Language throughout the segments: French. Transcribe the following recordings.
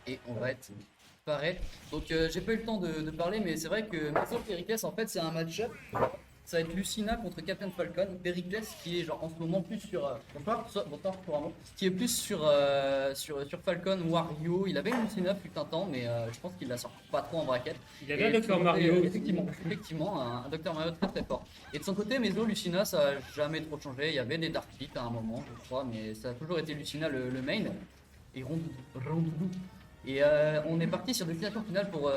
et on va être pareil. Donc j'ai pas eu le temps de parler, mais c'est vrai que Mazo Pericles, en fait, c'est un match-up. Ça va être Lucina contre Captain Falcon. Pericles qui est genre en ce moment plus sur. Bonsoir pour un mot. Qui est plus sur Falcon Wario. Il avait une Lucina fut un temps, mais je pense qu'il la sort pas trop en braquette. Il y avait un Et de son Dr côté, Mario aussi. effectivement, un Dr Mario très très fort. Et de son côté, Meso, Lucina, ça a jamais trop changé. Il y avait des Dark Pit à un moment, je crois, mais ça a toujours été Lucina le main. Et Rondoudou. Et on est parti sur des destinations finales pour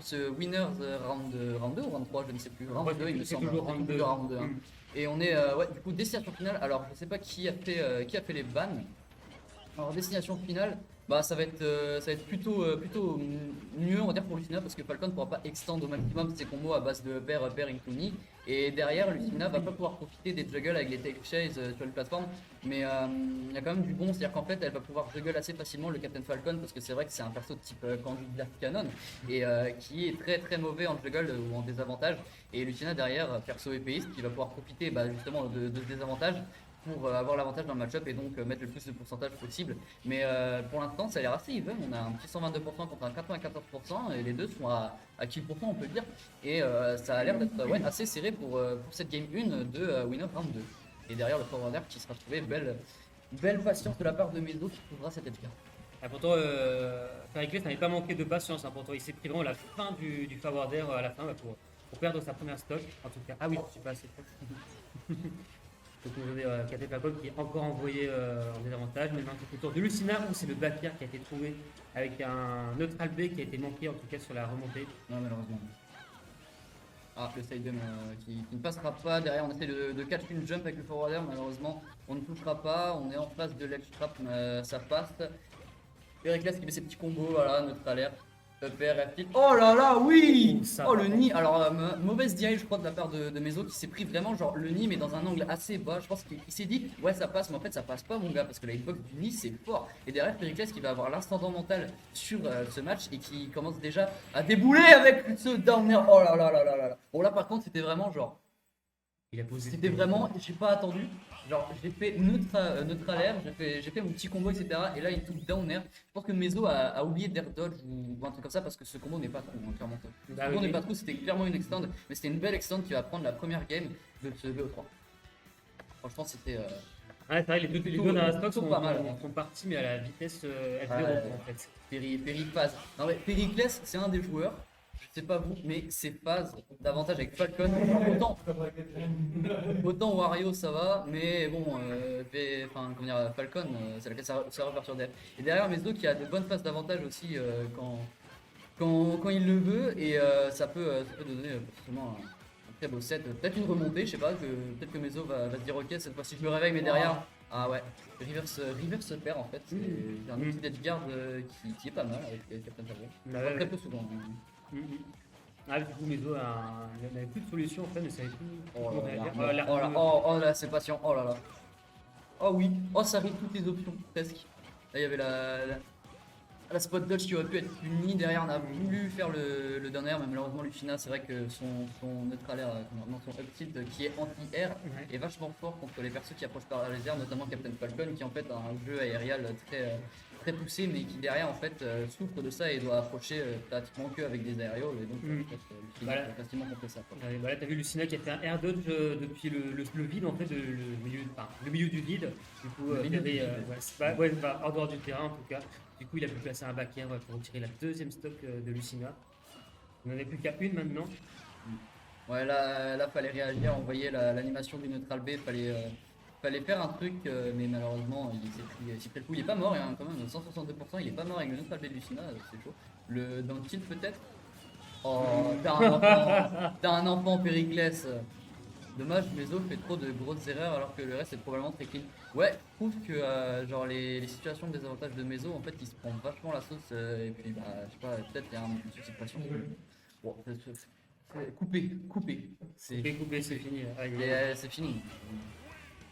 ce Winners round 2 ou round 3, je ne sais plus. Round Ouais, 2, il me c'est semble. toujours round 2. Round 2, hein. Et on est, ouais, du coup, destination finale. Alors, je sais pas qui a fait les bans. Alors, destination finale, bah, ça va être plutôt mieux, on va dire, pour Lucina, parce que Falcon ne pourra pas extendre au maximum ses combos à base de pair Incluni. Et derrière, Lucina va pas pouvoir profiter des juggles avec les take chase sur les plateformes. Mais il y a quand même du bon, c'est-à-dire qu'en fait, elle va pouvoir juggle assez facilement le Captain Falcon, parce que c'est vrai que c'est un perso de type Kanji Dark Cannon, et qui est très très mauvais en juggle ou en désavantage. Et Lucina derrière, perso épéiste, qui va pouvoir profiter bah, justement de ce désavantage pour avoir l'avantage dans le match-up et donc mettre le plus de pourcentage possible. Mais pour l'instant, ça a l'air assez even. On a un petit 122% contre un 94% et les deux sont à kill %, on peut le dire. Et ça a l'air d'être ouais, assez serré pour cette game 1 de Winner Round 2. Et derrière le forwarder qui sera trouvé, belle patience de la part de Meso qui trouvera cette edge. Ah, pourtant, Pericles n'avait pas manqué de patience. Hein, pourtant, il s'est pris vraiment la fin du forwarder à la fin bah, pour perdre sa première stock. En tout cas, ah oui, je suis pas assez proche. Donc aujourd'hui, Captain Falcon qui est encore envoyé en désavantage. Maintenant, c'est le tour de Lucina où c'est le Bapir qui a été trouvé avec un neutral B qui a été manqué en tout cas sur la remontée. Non, malheureusement. Ah, le side qui ne passera pas. Derrière, on essaie de catch une jump avec le forwarder. Malheureusement, on ne touchera pas. On est en face de l'edge trap, ça passe. Pericles qui met ses petits combos, voilà, notre alerte. Upper, oh là là, oui! Oh le nid, alors mauvaise DI je crois de la part de Meso qui s'est pris vraiment genre le nid mais dans un angle assez bas. Je pense qu'il s'est dit ouais ça passe mais en fait ça passe pas mon gars parce que la hitbox du nid c'est fort. Et derrière Pericles qui va avoir l'instant mental sur ce match et qui commence déjà à débouler avec ce down air. Oh là là là là là. Bon là par contre c'était vraiment genre. Il a posé. C'était vraiment, j'ai pas attendu. Genre, j'ai fait neutral air, j'ai fait mon petit combo, etc. Et là, il took down air. Je pense que Meso a oublié d'air dodge ou un truc comme ça parce que ce combo n'est pas true, hein, clairement. Ce combo n'est pas true, c'était clairement une extend, mais c'était une belle extend qui va prendre la première game de ce BO3. Franchement, c'était. Ouais, c'est vrai, les deux dans la stock sont pas mal. Sont partis, mais à la vitesse F0 en fait. Péricles. Non, mais Péricles, c'est un des joueurs. Je sais pas vous, mais ses phases d'avantage avec Falcon, autant Wario ça va, mais bon, comment dire, Falcon, c'est laquelle ça repart sur dev. Et derrière Meso qui a de bonnes phases d'avantage aussi quand il le veut, et ça peut donner forcément un très beau set. Peut-être une remontée, je sais pas, peut-être que Meso va se dire ok, cette fois-ci je me réveille, mais derrière, ah ouais, reverse pair en fait, c'est un outil d'edgeguard qui est pas mal avec Captain Falcon. Très peu souvent. Ah, du coup, Meso n'avait plus de solution en fait, mais ça avait plus. Oh là, c'est patient. Oh là là. Oh oui. Oh, ça arrive toutes les options, presque. Là, il y avait la spot dodge qui aurait pu être unie. Derrière, on a voulu faire le dernier, mais malheureusement, Lucina, c'est vrai que son neutral air, son up tilt qui est anti-air, est vachement fort contre les persos qui approchent par les airs, notamment Captain Falcon, qui en fait a un jeu aérial très poussé, mais qui derrière en fait souffre de ça et doit approcher pratiquement que avec des aériaux. Et donc, en fait, Lucina peut facilement contre ça. Voilà, t'as vu Lucina qui a fait un air dodge depuis le vide en fait, le milieu du vide. Du coup, hors dehors du terrain en tout cas. Du coup, il a pu placer un back air pour retirer la deuxième stock de Lucina. On n'en a plus qu'à une maintenant. Ouais, là fallait réagir, envoyer l'animation du neutral B, fallait faire un truc, mais malheureusement il s'est pris le coup. Il est pas mort, hein, quand même, 162%, il est pas mort avec le neutral B de Lucina, c'est chaud. Dans le kill peut-être. Oh, t'as un enfant Péricles. Dommage, Meso fait trop de grosses erreurs alors que le reste est probablement très clean. Ouais, je trouve que genre les situations de désavantage de Meso, en fait, il se prend vachement la sauce et puis bah je sais pas, peut-être il y a un souci de passion. Bon, coupé. C'est fini. c'est fini.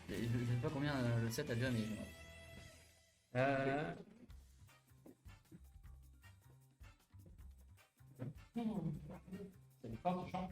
Je sais pas combien le set a duré, mais. C'est une femme qui chante.